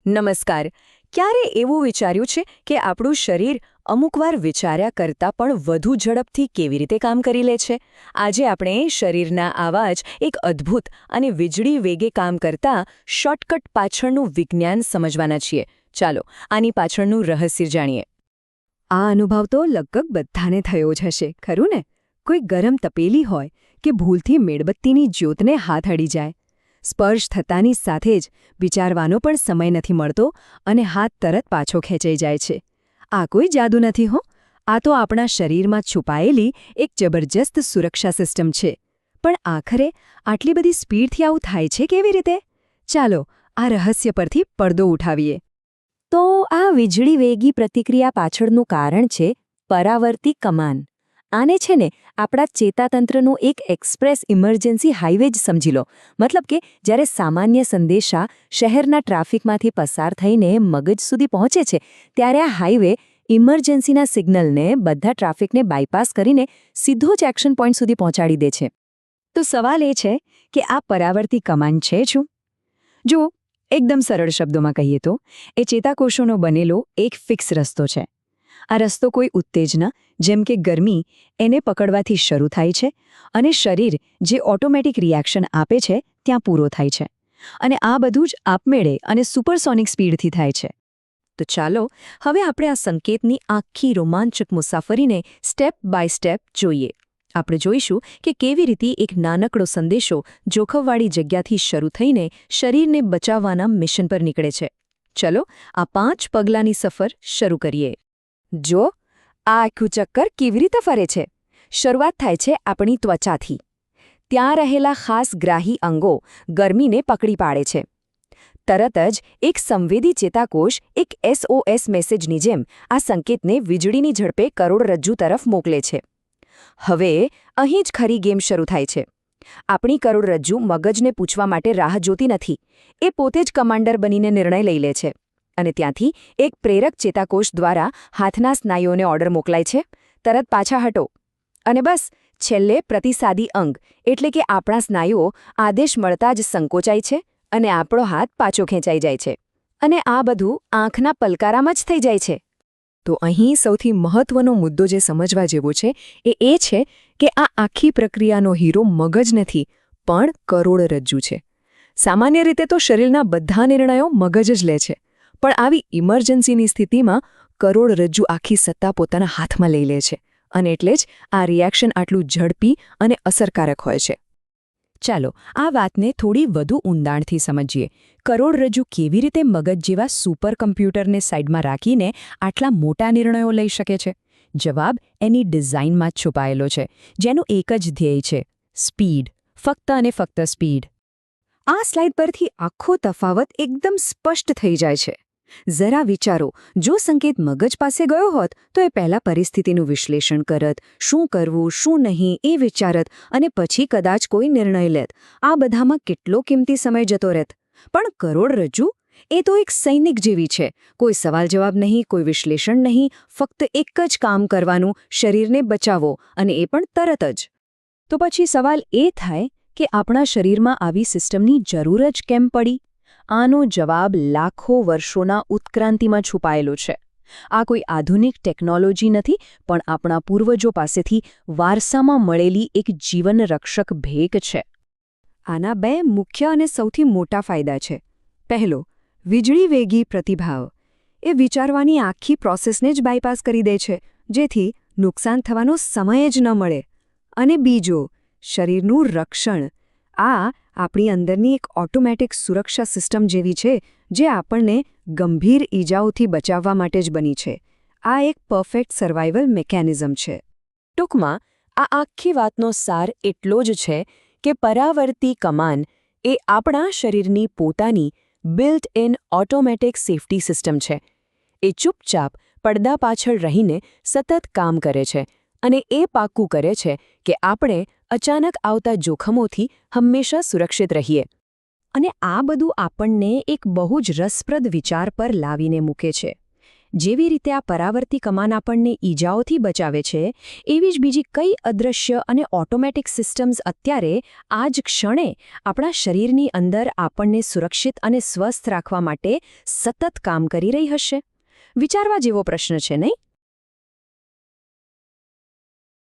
નમસ્કાર. ક્યારે એવું વિચાર્યું છે કે આપણું શરીર અમુકવાર વિચાર્યા કરતાં પણ વધુ ઝડપથી કેવી રીતે કામ કરી લે છે? આજે આપણે શરીરના આવા જ એક અદ્ભુત અને વીજળી વેગે કામ કરતા શોર્ટકટ પાછળનું વિજ્ઞાન સમજવાના છીએ. ચાલો આની પાછળનું રહસ્ય જાણીએ. આ અનુભવ તો લગભગ બધાને થયો જ હશે, ખરું ને? કોઈ ગરમ તપેલી હોય કે ભૂલથી મીણબત્તીની જ્યોતને હાથ અડી જાય. સ્પર્શ થતાની સાથે જ વિચારવાનો પણ સમય નથી મળતો અને હાથ તરત પાછો ખેંચાઈ જાય છે. આ કોઈ જાદુ નથી હો, આ તો આપણા શરીરમાં છુપાયેલી એક જબરજસ્ત સુરક્ષા સિસ્ટમ છે. પણ આખરે આટલી બધી સ્પીડથી આવું થાય છે કેવી રીતે? ચાલો આ રહસ્ય પરથી પડદો ઉઠાવીએ. તો આ વીજળી વેગી પ્રતિક્રિયા પાછળનું કારણ છે પરાવર્તી કમાન. આને છે ને આપણા ચેતાતંત્રનું એક એક્સપ્રેસ ઇમરજન્સી હાઈવે જ સમજી લો. મતલબ કે જ્યારે સામાન્ય સંદેશા શહેરના ટ્રાફિકમાંથી પસાર થઈને મગજ સુધી પહોંચે છે ત્યારે આ હાઈવે ઇમરજન્સીના સિગ્નલને બધા ટ્રાફિકને બાયપાસ કરીને સીધો જ એક્શન પોઈન્ટ સુધી પહોંચાડી દે છે. તો સવાલ એ છે કે આ પરાવર્તી કમાન છે શું? જો એકદમ સરળ શબ્દોમાં કહીએ તો એ ચેતાકોષોનો બનેલો એક ફિક્સ રસ્તો છે. આ રસ્તો કોઈ ઉત્તેજના જેમ કે ગરમી એને પકડવાથી શરૂ થાય છે અને શરીર જે ઓટોમેટિક રિએક્શન આપે છે ત્યાં પૂરો થાય છે. અને આ બધું જ આપમેળે અને સુપરસોનિક સ્પીડથી થાય છે. તો ચાલો હવે આપણે આ સંકેતની આખી રોમાંચક મુસાફરીને સ્ટેપ બાય સ્ટેપ જોઈએ. આપણે જોઈશું કે કેવી રીતે એક નાનકડો સંદેશો જોખમવાળી જગ્યાથી શરૂ થઈને શરીરને બચાવવાના મિશન પર નીકળે છે. ચલો આ 5 પગલાંની સફર શરૂ કરીએ. જો આ આખું ચક્કર કેવી રીતે ફરે છે? શરૂઆત થાય છે આપણી ત્વચાથી. ત્યાં રહેલા ખાસ ગ્રાહી અંગો ગરમીને પકડી પાડે છે. તરત જ એક સંવેદી ચેતાકોષ એક SOS મેસેજની જેમ આ સંકેતને વીજળીની ઝડપે કરોડરજ્જુ તરફ મોકલે છે. હવે અહીં જ ખરી ગેમ શરૂ થાય છે. આપણી કરોડરજ્જુ મગજને પૂછવા માટે રાહ જોતી નથી. એ પોતે જ કમાન્ડર બનીને નિર્ણય લઈ લે છે. અને ત્યાંથી એક પ્રેરક ચેતાકોષ દ્વારા હાથના સ્નાયુઓને ઓર્ડર મોકલાય છે, તરત પાછા હટો. અને બસ છેલ્લે પ્રતિસાદી અંગ એટલે કે આપણા સ્નાયુઓ આદેશ મળતા જ સંકોચાય છે અને આપણો હાથ પાછો ખેંચાઈ જાય છે. અને આ બધું આંખના પલકારામાં જ થઈ જાય છે. તો અહીં સૌથી મહત્વનો મુદ્દો જે સમજવા જેવો છે એ છે કે આ આખી પ્રક્રિયાનો હીરો મગજ નથી, પણ કરોડરજ્જુ છે. સામાન્ય રીતે તો શરીરના બધા નિર્ણયો મગજ જ લે છે. પણ આવી ઇમરજન્સીની સ્થિતિમાં કરોડરજ્જુ આખી સત્તા પોતાના હાથમાં લઈ લે છે. અને એટલે જ આ રિએક્શન આટલું ઝડપી અને અસરકારક હોય છે. ચાલો આ વાતને થોડી વધુ ઊંડાણથી સમજીએ. કરોડરજ્જુ કેવી રીતે મગજ જેવા સુપર કમ્પ્યુટરને સાઈડમાં રાખીને આટલા મોટા નિર્ણયો લઈ શકે છે? જવાબ એની ડિઝાઇનમાં જ છુપાયેલો છે, જેનું એક જ ધ્યેય છે: સ્પીડ. ફક્ત અને ફક્ત સ્પીડ. આ સ્લાઇડ પરથી આખો તફાવત એકદમ સ્પષ્ટ થઈ જાય છે. જરા વિચારો, જો સંકેત મગજ પાસે ગયો હોત તો એ પહેલા પરિસ્થિતિનું વિશ્લેષણ કરત, શું કરવું શું નહીં એ વિચારત અને પછી કદાચ કોઈ નિર્ણય લેત. આ બધામાં કેટલો કિંમતી સમય જતો રહેત. પણ કરોડરજ્જુ એ તો એક સૈનિક જેવી છે. કોઈ સવાલ જવાબ નહીં, કોઈ વિશ્લેષણ નહીં, ફક્ત એક જ કામ કરવાનું: શરીરને બચાવો, અને એ પણ તરત જ. તો પછી સવાલ એ થાય કે આપણા શરીરમાં આવી સિસ્ટમની જરૂર જ કેમ પડી? આનો જવાબ લાખો વર્ષોના ઉત્ક્રાંતિમાં છુપાયેલો છે. આ કોઈ આધુનિક ટેકનોલોજી નથી, પણ આપણા પૂર્વજો પાસેથી વારસામાં મળેલી એક જીવનરક્ષક ભેટ છે. આના 2 મુખ્ય અને સૌથી મોટા ફાયદા છે. પહેલો, વીજળી વેગી પ્રતિભાવ. એ વિચારવાની આખી પ્રોસેસને જ બાયપાસ કરી દે છે, જેથી નુકસાન થવાનો સમય જ ન મળે. અને બીજો, શરીરનું રક્ષણ. આ આપણી અંદરની એક ઓટોમેટિક સુરક્ષા સિસ્ટમ જેવી છે, જે આપણને ગંભીર ઈજાઓથી બચાવવા માટે જ બની છે. આ એક પરફેક્ટ સર્વાઇવલ મિકેનિઝમ છે. ટૂંકમાં આ આખી વાતનો સાર એટલો જ છે કે પરાવર્તી કમાન એ આપણા શરીરની પોતાની built in automatic safety system છે. એ ચૂપચાપ પડદા પાછળ રહીને સતત કામ કરે છે અને એ પાક્કું કરે છે કે આપણે અચાનક આવતા જોખમોથી હંમેશા સુરક્ષિત રહીએ. અને આ બધું આપણને એક બહુ જ રસપ્રદ વિચાર પર લાવીને મૂકે છે. જેવી રીતે આ પરાવર્તી કમાન આપણને ઈજાઓથી બચાવે છે, એવી જ બીજી કઈ અદૃશ્ય અને ઓટોમેટિક સિસ્ટમ્સ અત્યારે આ જ ક્ષણે આપણા શરીરની અંદર આપણને સુરક્ષિત અને સ્વસ્થ રાખવા માટે સતત કામ કરી રહી હશે? વિચારવા જેવો પ્રશ્ન છે, નહીં?